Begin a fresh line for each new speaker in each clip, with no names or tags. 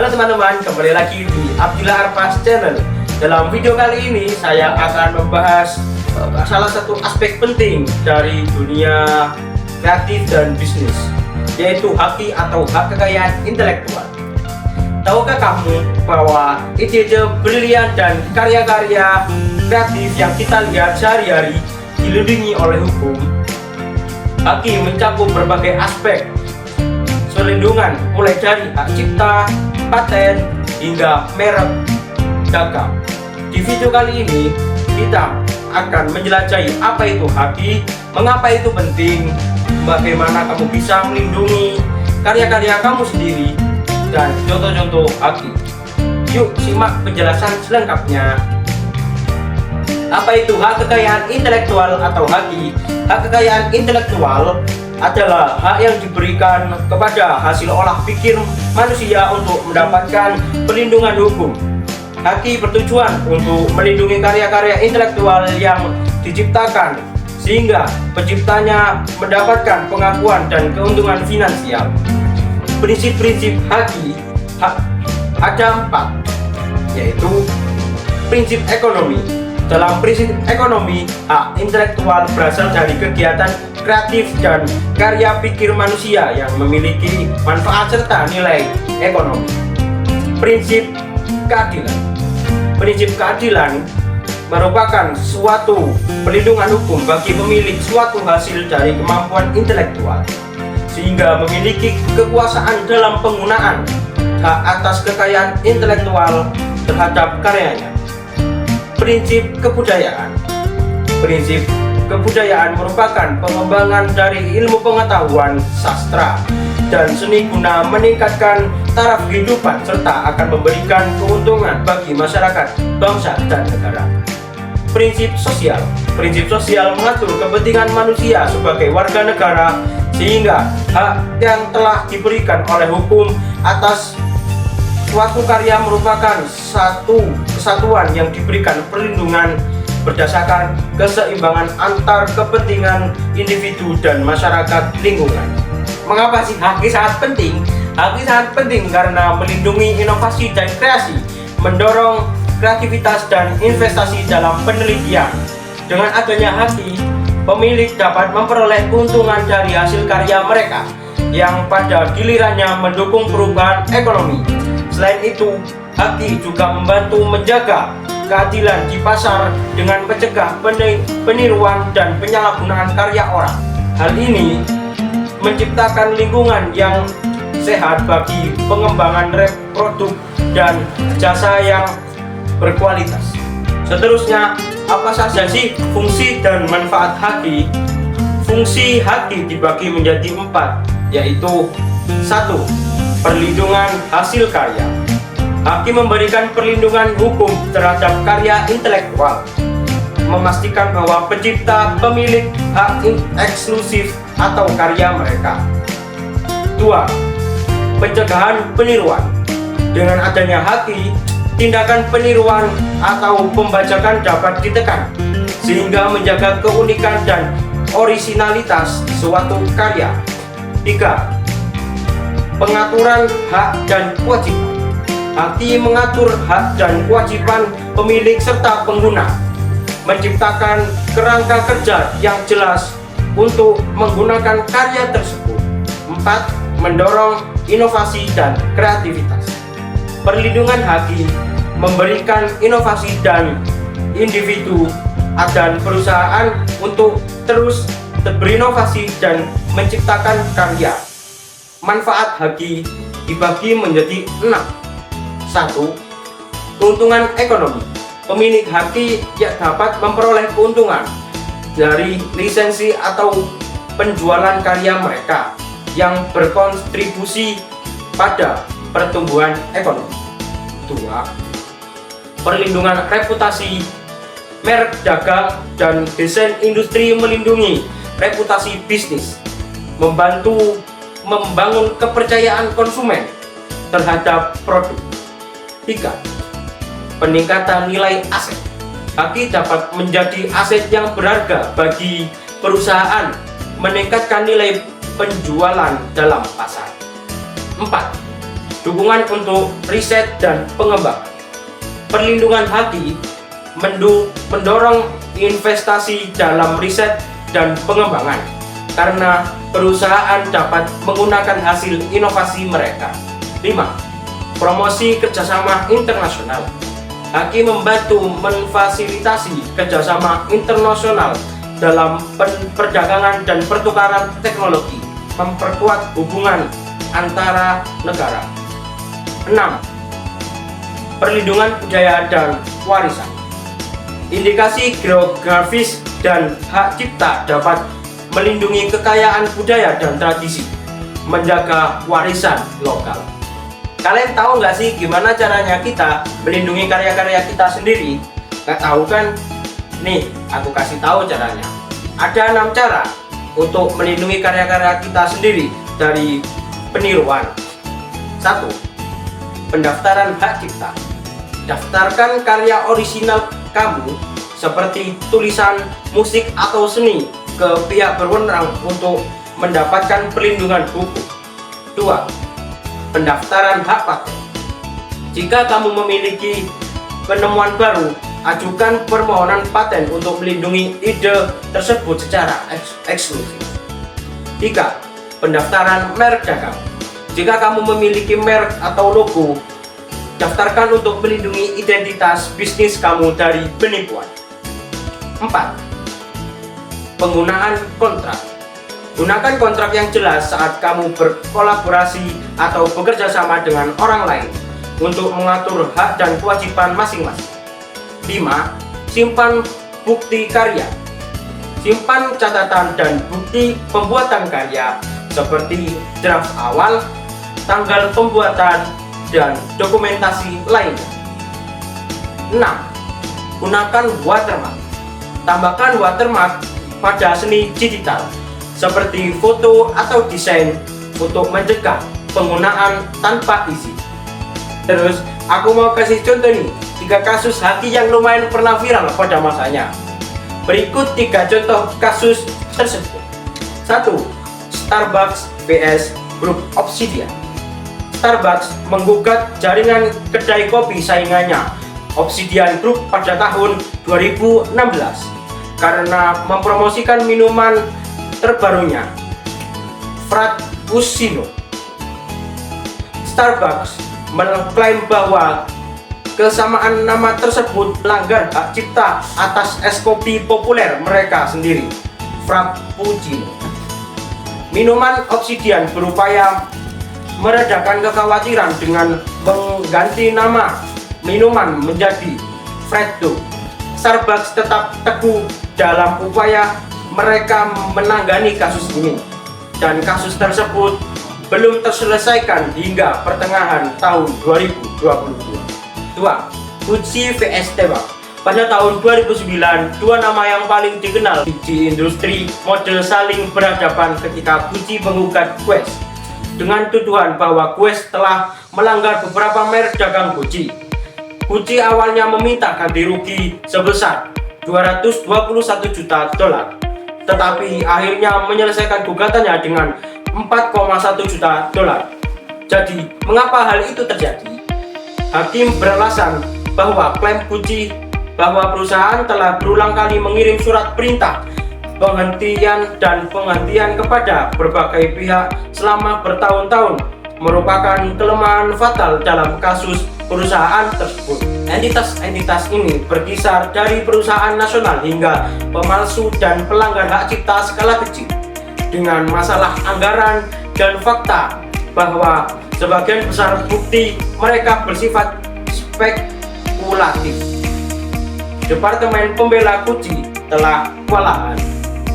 Halo teman-teman, kembali lagi di Abdillah Arfas Channel. Dalam video kali ini saya akan membahas salah satu aspek penting dari dunia kreatif dan bisnis, yaitu haki atau hak kekayaan intelektual. Tahukah kamu bahwa ide-ide brilian dan karya-karya kreatif yang kita lihat sehari-hari dilindungi oleh hukum? Haki mencakup berbagai aspek perlindungan, mulai dari hak cipta, paten, hingga merek dagang. Di video kali ini kita akan menjelajahi apa itu haki, mengapa itu penting, bagaimana kamu bisa melindungi karya-karya kamu sendiri, dan contoh-contoh haki. Yuk simak penjelasan selengkapnya. Apa itu hak kekayaan intelektual atau haki? Hak kekayaan intelektual adalah hak yang diberikan kepada hasil olah pikir manusia untuk mendapatkan perlindungan hukum. Haki bertujuan untuk melindungi karya-karya intelektual yang diciptakan sehingga penciptanya mendapatkan pengakuan dan keuntungan finansial. Prinsip-prinsip haki ada 4, yaitu prinsip ekonomi. Dalam prinsip ekonomi, hak intelektual berasal dari kegiatan kreatif dan karya pikir manusia yang memiliki manfaat serta nilai ekonomi. Prinsip keadilan. Prinsip keadilan merupakan suatu perlindungan hukum bagi pemilik suatu hasil dari kemampuan intelektual, sehingga memiliki kekuasaan dalam penggunaan hak atas kekayaan intelektual terhadap karyanya. Prinsip kebudayaan. Prinsip kebudayaan merupakan pengembangan dari ilmu pengetahuan, sastra, dan seni guna meningkatkan taraf kehidupan serta akan memberikan keuntungan bagi masyarakat, bangsa, dan negara. Prinsip sosial. Prinsip sosial mengatur kepentingan manusia sebagai warga negara sehingga hak yang telah diberikan oleh hukum atas suatu karya merupakan satu kesatuan yang diberikan perlindungan berdasarkan keseimbangan antar kepentingan individu dan masyarakat lingkungan. Mengapa sih haki sangat penting? Haki sangat penting karena melindungi inovasi dan kreasi, mendorong kreativitas dan investasi dalam penelitian. Dengan adanya haki, pemilik dapat memperoleh keuntungan dari hasil karya mereka yang pada gilirannya mendukung perubahan ekonomi. Selain itu, haki juga membantu menjaga keadilan di pasar dengan mencegah peniruan dan penyalahgunaan karya orang. Hal ini menciptakan lingkungan yang sehat bagi pengembangan produk dan jasa yang berkualitas. Seterusnya, apa saja sih fungsi dan manfaat haki? Fungsi haki dibagi menjadi 4, yaitu 1. Perlindungan hasil karya. Haki memberikan perlindungan hukum terhadap karya intelektual, memastikan bahwa pencipta pemilik hak eksklusif atau karya mereka. 2. Pencegahan peniruan. Dengan adanya haki, tindakan peniruan atau pembajakan dapat ditekan, sehingga menjaga keunikan dan orisinalitas suatu karya. 3. Pengaturan hak dan kewajiban. Haki mengatur hak dan kewajiban pemilik serta pengguna, menciptakan kerangka kerja yang jelas untuk menggunakan karya tersebut. 4. Mendorong inovasi dan kreativitas. Perlindungan haki memberikan inovasi dan individu dan perusahaan untuk terus berinovasi dan menciptakan karya. Manfaat haki dibagi menjadi 6. 1. Keuntungan ekonomi. Pemilik haki yang dapat memperoleh keuntungan dari lisensi atau penjualan karya mereka yang berkontribusi pada pertumbuhan ekonomi. 2. Perlindungan reputasi. Merek dagang dan desain industri melindungi reputasi bisnis, membantu membangun kepercayaan konsumen terhadap produk. 3. Peningkatan nilai aset. Haki dapat menjadi aset yang berharga bagi perusahaan, meningkatkan nilai penjualan dalam pasar. 4. dukungan untuk riset dan pengembangan. Perlindungan haki mendorong investasi dalam riset dan pengembangan karena perusahaan dapat menggunakan hasil inovasi mereka. 5. Promosi kerjasama internasional. Haki membantu memfasilitasi kerjasama internasional dalam perdagangan dan pertukaran teknologi, memperkuat hubungan antara negara. 6. Perlindungan budaya dan warisan. Indikasi geografis dan hak cipta dapat melindungi kekayaan budaya dan tradisi, menjaga warisan lokal. Kalian tahu nggak sih gimana caranya kita melindungi karya-karya kita sendiri? Nggak tahu kan? Nih, aku kasih tahu caranya. Ada 6 cara untuk melindungi karya-karya kita sendiri dari peniruan. 1. Pendaftaran hak cipta. Daftarkan karya orisinal kamu seperti tulisan, musik, atau seni ke pihak berwenang untuk mendapatkan perlindungan hukum. 2. Pendaftaran hak paten. Jika kamu memiliki penemuan baru, ajukan permohonan paten untuk melindungi ide tersebut secara eksklusif. 3. Pendaftaran merek dagang. Jika kamu memiliki merek atau logo, daftarkan untuk melindungi identitas bisnis kamu dari penipuan. 4. Penggunaan kontrak. Gunakan kontrak yang jelas saat kamu berkolaborasi atau bekerja sama dengan orang lain untuk mengatur hak dan kewajiban masing-masing. 5. Simpan bukti karya. Simpan catatan dan bukti pembuatan karya seperti draft awal, tanggal pembuatan, dan dokumentasi lainnya. 6. Gunakan watermark. Tambahkan watermark pada seni digital seperti foto atau desain untuk mencegah penggunaan tanpa izin. Terus aku mau kasih contoh nih 3 kasus haki yang lumayan pernah viral pada masanya. Berikut 3 contoh kasus tersebut. 1. Starbucks vs Grup Obsidian. Starbucks menggugat jaringan kedai kopi saingannya Obsidian Group pada tahun 2016 karena mempromosikan minuman terbarunya, Frappuccino. Starbucks mengklaim bahwa kesamaan nama tersebut melanggar hak cipta atas es kopi populer mereka sendiri, Frappuccino. Minuman Obsidian berupaya meredakan kekhawatiran dengan mengganti nama minuman menjadi Freddo. Starbucks tetap teguh dalam upaya mereka menangani kasus ini, dan kasus tersebut belum terselesaikan hingga pertengahan tahun 2022. 2. Gucci vs Teva. Pada tahun 2009, 2 nama yang paling dikenal di industri mode saling berhadapan ketika Gucci menggugat Quest dengan tuduhan bahwa Quest telah melanggar beberapa merek dagang Gucci. Gucci awalnya meminta ganti rugi sebesar $221 juta, tetapi akhirnya menyelesaikan gugatannya dengan $4,1 juta. Jadi, mengapa hal itu terjadi? Hakim beralasan bahwa klaim Gucci bahwa perusahaan telah berulang kali mengirim surat perintah penghentian kepada berbagai pihak selama bertahun-tahun merupakan kelemahan fatal dalam kasus perusahaan tersebut. Entitas ini berkisar dari perusahaan nasional hingga pemalsu dan pelanggar hak cipta skala kecil, dengan masalah anggaran dan fakta bahwa sebagian besar bukti mereka bersifat spekulatif. Departemen Pembela Gucci telah kewalahan.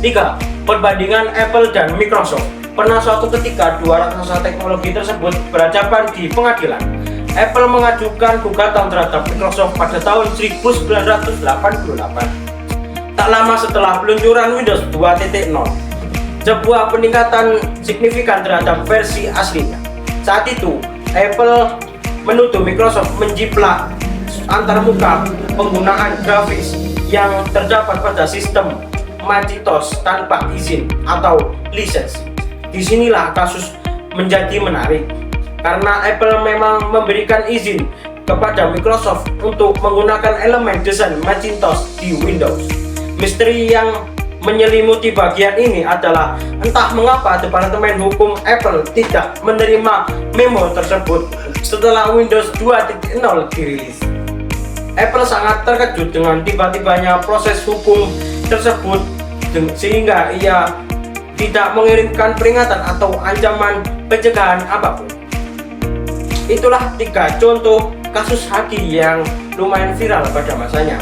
3. Perbandingan Apple dan Microsoft. Pernah suatu ketika dua raksasa teknologi tersebut berhadapan di pengadilan. Apple mengajukan gugatan terhadap Microsoft pada tahun 1988, tak lama setelah peluncuran Windows 2.0, sebuah peningkatan signifikan terhadap versi aslinya. Saat itu, Apple menuduh Microsoft menjiplak antarmuka penggunaan grafis yang terdapat pada sistem Macintosh tanpa izin atau lisensi. Disinilah kasus menjadi menarik. karena Apple memang memberikan izin kepada Microsoft untuk menggunakan elemen desain Macintosh di Windows. Misteri yang menyelimuti bagian ini adalah entah mengapa Departemen Hukum Apple tidak menerima memo tersebut setelah Windows 2.0 dirilis. Apple sangat terkejut dengan tiba-tibanya proses hukum tersebut sehingga ia tidak mengirimkan peringatan atau ancaman pencegahan apapun. Itulah 3 contoh kasus haki yang lumayan viral pada masanya.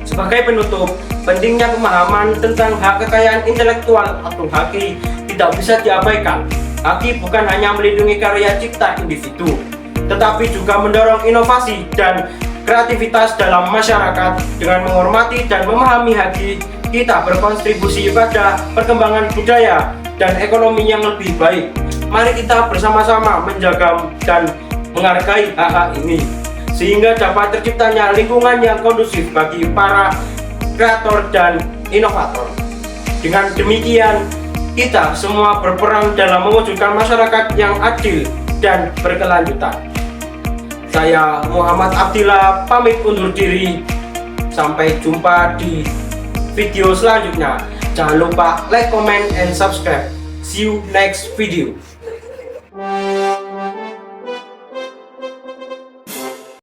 Sebagai penutup, pentingnya pemahaman tentang hak kekayaan intelektual atau haki tidak bisa diabaikan. Haki bukan hanya melindungi karya cipta individu, tetapi juga mendorong inovasi dan kreativitas dalam masyarakat. Dengan menghormati dan memahami haki, kita berkontribusi pada perkembangan budaya dan ekonomi yang lebih baik. Mari kita bersama-sama menjaga dan menghargai hak-hak ini, sehingga dapat terciptanya lingkungan yang kondusif bagi para kreator dan inovator. Dengan demikian, kita semua berperan dalam mewujudkan masyarakat yang adil dan berkelanjutan. Saya Muhammad Abdillah pamit undur diri. Sampai jumpa di video selanjutnya. Jangan lupa like, comment, and subscribe. See you next video.